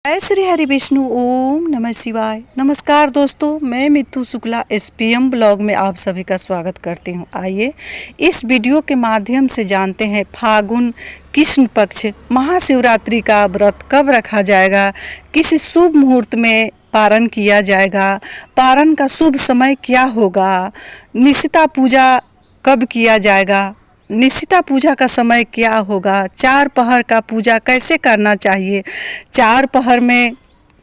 जय श्री हरि विष्णु। ओम नमः शिवाय। नमस्कार दोस्तों, मैं मित्तू शुक्ला एसपीएम ब्लॉग में आप सभी का स्वागत करती हूँ। आइए इस वीडियो के माध्यम से जानते हैं फागुन कृष्ण पक्ष महाशिवरात्रि का व्रत कब रखा जाएगा, किस शुभ मुहूर्त में पारण किया जाएगा, पारण का शुभ समय क्या होगा, निशिता पूजा कब किया जाएगा, निशिता पूजा का समय क्या होगा, चार पहर का पूजा कैसे करना चाहिए, चार पहर में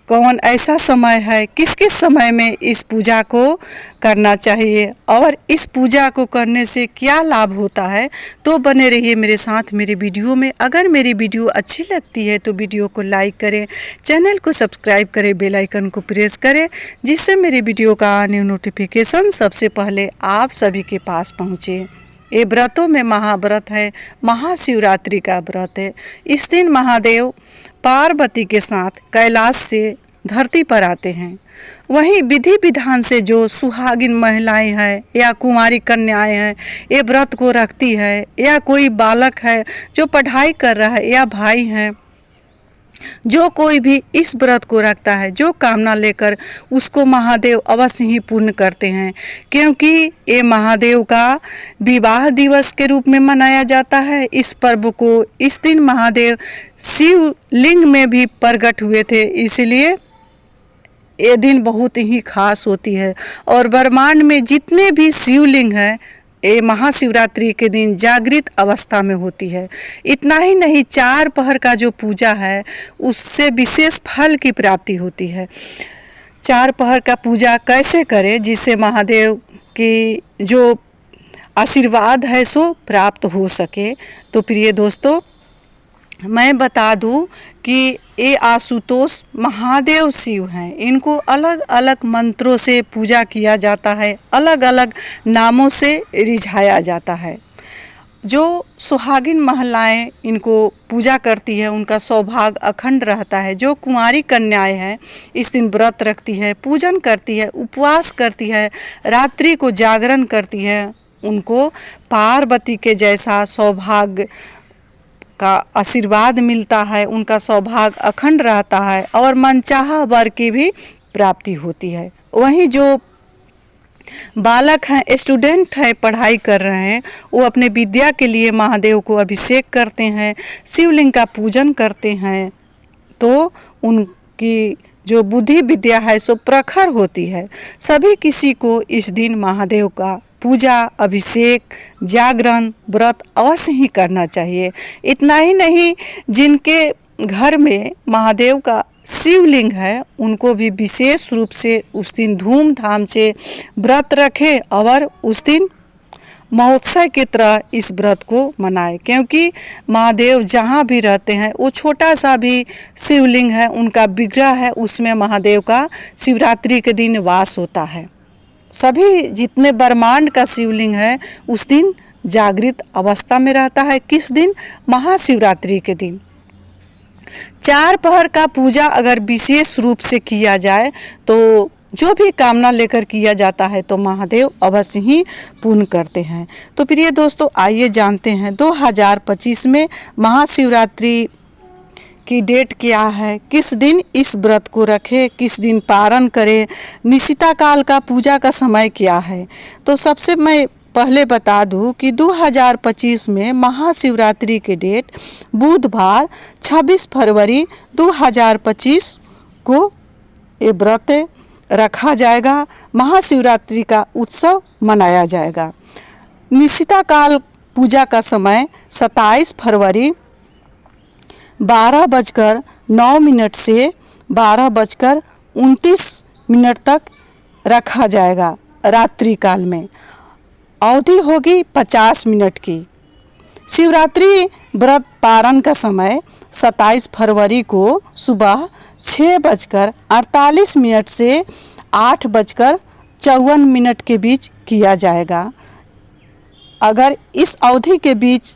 कौन ऐसा समय है, किस किस समय में इस पूजा को करना चाहिए और इस पूजा को करने से क्या लाभ होता है। तो बने रहिए मेरे साथ मेरी वीडियो में। अगर मेरी वीडियो अच्छी लगती है तो वीडियो को लाइक करें, चैनल को सब्सक्राइब करें, बेल आइकन को प्रेस करें, जिससे मेरी वीडियो का न्यू नोटिफिकेशन सबसे पहले आप सभी के पास पहुँचे। ये व्रतों में महाव्रत है, महाशिवरात्रि का व्रत है। इस दिन महादेव पार्वती के साथ कैलाश से धरती पर आते हैं। वहीं विधि विधान से जो सुहागिन महिलाएं हैं या कुंवारी कन्याएं हैं ये व्रत को रखती है, या कोई बालक है जो पढ़ाई कर रहा है, या भाई हैं, जो कोई भी इस व्रत को रखता है, जो कामना लेकर उसको महादेव अवश्य ही पूर्ण करते हैं, क्योंकि ये महादेव का विवाह दिवस के रूप में मनाया जाता है। इस पर्व को इस दिन महादेव शिवलिंग में भी प्रकट हुए थे, इसलिए ये दिन बहुत ही खास होती है। और ब्रह्मांड में जितने भी शिवलिंग हैं ये महाशिवरात्रि के दिन जागृत अवस्था में होती है। इतना ही नहीं, चार पहर का जो पूजा है उससे विशेष फल की प्राप्ति होती है। चार पहर का पूजा कैसे करें जिससे महादेव की जो आशीर्वाद है सो प्राप्त हो सके। तो प्रिय दोस्तों, मैं बता दूं कि ये आशुतोष महादेव शिव हैं। इनको अलग अलग मंत्रों से पूजा किया जाता है, अलग अलग नामों से रिझाया जाता है। जो सुहागिन महिलाएं इनको पूजा करती है उनका सौभाग्य अखंड रहता है। जो कुंवारी कन्याएं हैं इस दिन व्रत रखती है, पूजन करती है, उपवास करती है, रात्रि को जागरण करती है, उनको पार्वती के जैसा सौभाग्य का आशीर्वाद मिलता है, उनका सौभाग्य अखंड रहता है और मनचाहा वर की भी प्राप्ति होती है। वहीं जो बालक हैं, स्टूडेंट हैं, पढ़ाई कर रहे हैं, वो अपने विद्या के लिए महादेव को अभिषेक करते हैं, शिवलिंग का पूजन करते हैं, तो उनकी जो बुद्धि विद्या है सो प्रखर होती है। सभी किसी को इस दिन महादेव का पूजा, अभिषेक, जागरण, व्रत अवश्य ही करना चाहिए। इतना ही नहीं, जिनके घर में महादेव का शिवलिंग है उनको भी विशेष रूप से उस दिन धूमधाम से व्रत रखें और उस दिन महोत्सव की तरह इस व्रत को मनाएं, क्योंकि महादेव जहाँ भी रहते हैं वो छोटा सा भी शिवलिंग है, उनका विग्रह है, उसमें महादेव का शिवरात्रि के दिन वास होता है। सभी जितने ब्रह्मांड का शिवलिंग है उस दिन जागृत अवस्था में रहता है। किस दिन? महाशिवरात्रि के दिन। चार पहर का पूजा अगर विशेष रूप से किया जाए तो जो भी कामना लेकर किया जाता है तो महादेव अवश्य ही पूर्ण करते हैं। तो प्रिय दोस्तों, आइए जानते हैं 2025 में महाशिवरात्रि की डेट क्या है, किस दिन इस व्रत को रखें, किस दिन पारण करें, निशिता काल का पूजा का समय क्या है। तो सबसे मैं पहले बता दूं कि 2025 में महाशिवरात्रि के डेट बुधवार 26 फरवरी 2025 को ये व्रत रखा जाएगा। महाशिवरात्रि का उत्सव मनाया जाएगा। निशिता काल पूजा का समय 27 फरवरी 12:09 से 12:29 तक रखा जाएगा। रात्रि काल में अवधि होगी 50 मिनट की। शिवरात्रि व्रत पारण का समय 27 फरवरी को सुबह 6:48 से 8:54 के बीच किया जाएगा। अगर इस अवधि के बीच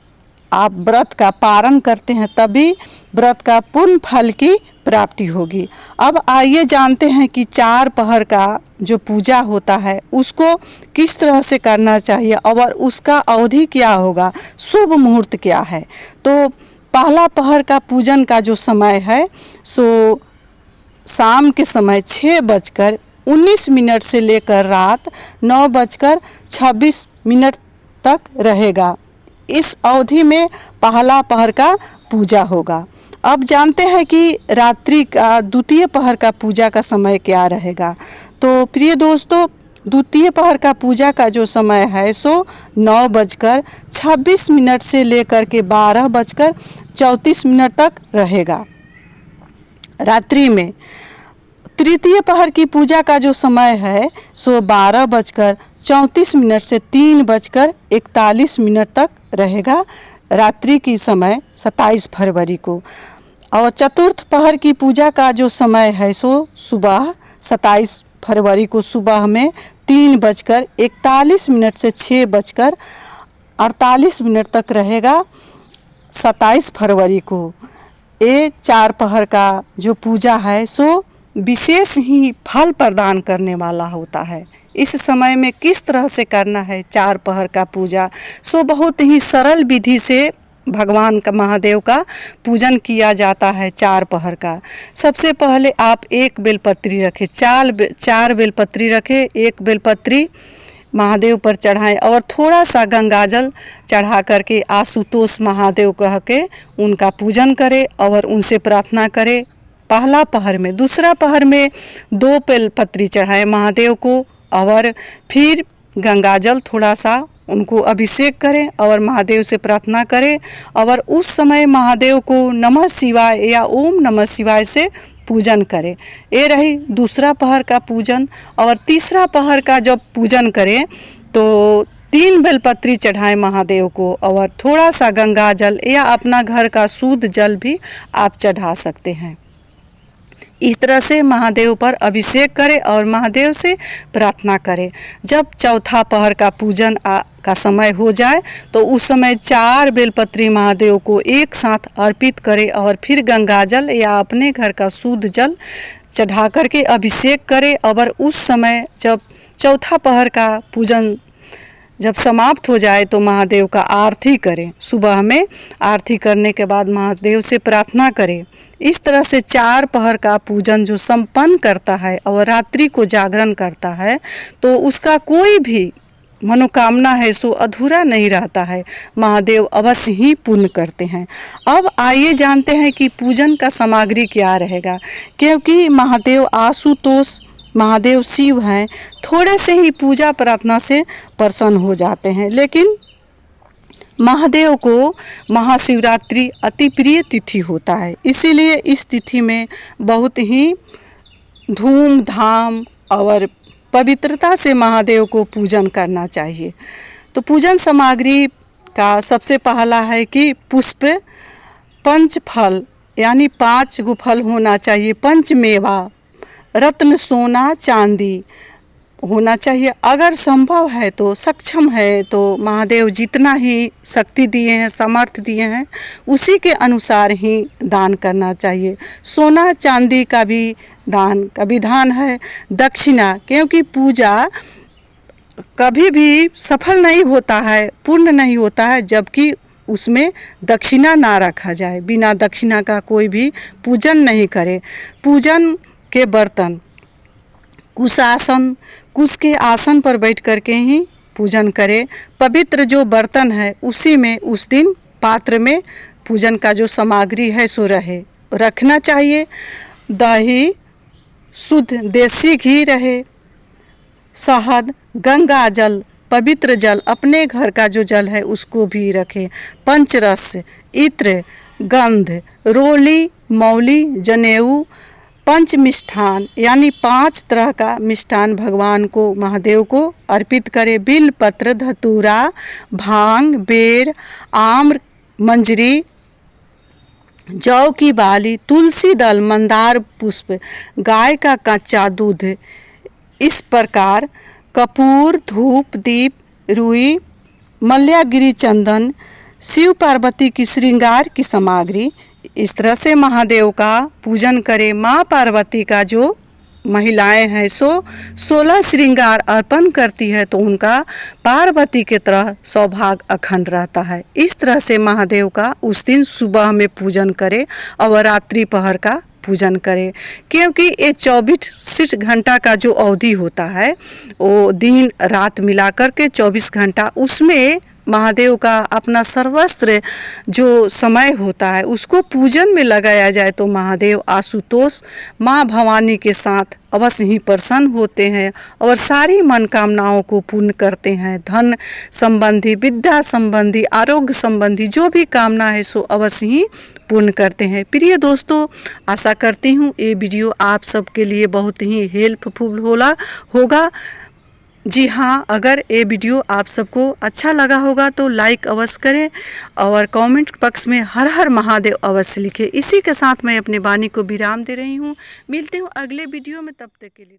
आप व्रत का पारण करते हैं तभी व्रत का पूर्ण फल की प्राप्ति होगी। अब आइए जानते हैं कि चार पहर का जो पूजा होता है उसको किस तरह से करना चाहिए और उसका अवधि क्या होगा, शुभ मुहूर्त क्या है। तो पहला पहर का पूजन का जो समय है सो शाम के समय 6:19 से लेकर रात 9:26 तक रहेगा। इस अवधि में पहला पहर का पूजा होगा। अब जानते हैं कि रात्रि का द्वितीय पहर का पूजा का समय क्या रहेगा। तो प्रिय दोस्तों, द्वितीय पहर का पूजा का जो समय है सो 9:26 से लेकर के 12:34 तक रहेगा रात्रि में। तृतीय पहर की पूजा का जो समय है सो 12:34 से 3:41 तक रहेगा रात्रि की समय 27 फरवरी को। और चतुर्थ पहर की पूजा का जो समय है सो सुबह 27 फरवरी को सुबह में 3:41 से 6:48 तक रहेगा 27 फरवरी को। ये 4 पहर का जो पूजा है सो विशेष ही फल प्रदान करने वाला होता है। इस समय में किस तरह से करना है 4 पहर का पूजा, सो बहुत ही सरल विधि से भगवान का महादेव का पूजन किया जाता है 4 पहर का। सबसे पहले आप एक बेलपत्री रखें, 4 बेलपत्री रखें। एक बेलपत्री महादेव पर चढ़ाएं और थोड़ा सा गंगाजल चढ़ा करके आशुतोष महादेव कह के उनका पूजन करें और उनसे प्रार्थना करें पहला पहर में। दूसरा पहर में 2 बेलपत्री चढ़ाएं महादेव को और फिर गंगाजल थोड़ा सा उनको अभिषेक करें और महादेव से प्रार्थना करें और उस समय महादेव को नमः शिवाय या ओम नमः शिवाय से पूजन करें। ये रही दूसरा पहर का पूजन। और तीसरा पहर का जब पूजन करें तो 3 बेलपत्री चढ़ाएं महादेव को और थोड़ा सा गंगा जल या अपना घर का शुद्ध जल भी आप चढ़ा सकते हैं। इस तरह से महादेव पर अभिषेक करें और महादेव से प्रार्थना करें। जब चौथा पहर का पूजन का समय हो जाए तो उस समय 4 बेलपत्री महादेव को एक साथ अर्पित करें और फिर गंगाजल या अपने घर का शुद्ध जल चढ़ा करके अभिषेक करें। और उस समय जब चौथा पहर का पूजन जब समाप्त हो जाए तो महादेव का आरती करें। सुबह में आरती करने के बाद महादेव से प्रार्थना करें। इस तरह से 4 पहर का पूजन जो संपन्न करता है और रात्रि को जागरण करता है तो उसका कोई भी मनोकामना है सो अधूरा नहीं रहता है, महादेव अवश्य ही पूर्ण करते हैं। अब आइए जानते हैं कि पूजन का सामग्री क्या रहेगा। क्योंकि महादेव आशुतोष महादेव शिव हैं, थोड़े से ही पूजा प्रार्थना से प्रसन्न हो जाते हैं। लेकिन महादेव को महाशिवरात्रि अति प्रिय तिथि होता है, इसीलिए इस तिथि में बहुत ही धूमधाम और पवित्रता से महादेव को पूजन करना चाहिए। तो पूजन सामग्री का सबसे पहला है कि पुष्प, 5 फल यानी 5 गो फल होना चाहिए, 5 मेवा, रत्न सोना चांदी होना चाहिए। अगर संभव है तो सक्षम है तो महादेव जितना ही शक्ति दिए हैं सामर्थ्य दिए हैं उसी के अनुसार ही दान करना चाहिए। सोना चांदी का भी दान का विधान है। दक्षिणा, क्योंकि पूजा कभी भी सफल नहीं होता है, पूर्ण नहीं होता है जबकि उसमें दक्षिणा ना रखा जाए। बिना दक्षिणा का कोई भी पूजन नहीं करे। पूजन के बर्तन, कुशासन, कुश के आसन पर बैठ करके ही पूजन करें। पवित्र जो बर्तन है उसी में उस दिन पात्र में पूजन का जो सामग्री है सो रखना चाहिए। दही, शुद्ध देसी घी रहे, शहद, गंगा जल, पवित्र जल, अपने घर का जो जल है उसको भी रखें। पंचरस, इत्र, गंध, रोली, मौली, जनेऊ, 5 मिष्ठान यानी 5 तरह का मिष्ठान भगवान को महादेव को अर्पित करें। बिल पत्र, धतूरा, भांग, बेर, आम्र, मंजरी, जौ की बाली, तुलसी दल, मंदार पुष्प, गाय का कच्चा दूध, इस प्रकार कपूर, धूप, दीप, रुई, मल्यागिरी चंदन, शिव पार्वती की श्रृंगार की सामग्री। इस तरह से महादेव का पूजन करें। माँ पार्वती का जो महिलाएं हैं सो 16 श्रृंगार अर्पण करती है तो उनका पार्वती के तरह सौभाग्य अखंड रहता है। इस तरह से महादेव का उस दिन सुबह में पूजन करें और रात्रि पहर का पूजन करें, क्योंकि ये 24 घंटा का जो अवधि होता है वो दिन रात मिला कर के 24 घंटा, उसमें महादेव का अपना सर्वस्त्र जो समय होता है उसको पूजन में लगाया जाए तो महादेव आशुतोष माँ भवानी के साथ अवश्य ही प्रसन्न होते हैं और सारी मनोकामनाओं को पूर्ण करते हैं। धन संबंधी, विद्या संबंधी, आरोग्य संबंधी जो भी कामना है सो अवश्य ही पूर्ण करते हैं। प्रिय दोस्तों, आशा करती हूँ ये वीडियो आप सबके लिए बहुत ही हेल्पफुल होगा। जी हाँ, अगर ये वीडियो आप सबको अच्छा लगा होगा तो लाइक अवश्य करें और कमेंट बॉक्स में हर हर महादेव अवश्य लिखें। इसी के साथ मैं अपनी वाणी को विराम दे रही हूँ। मिलते हूँ अगले वीडियो में, तब तक के लिए।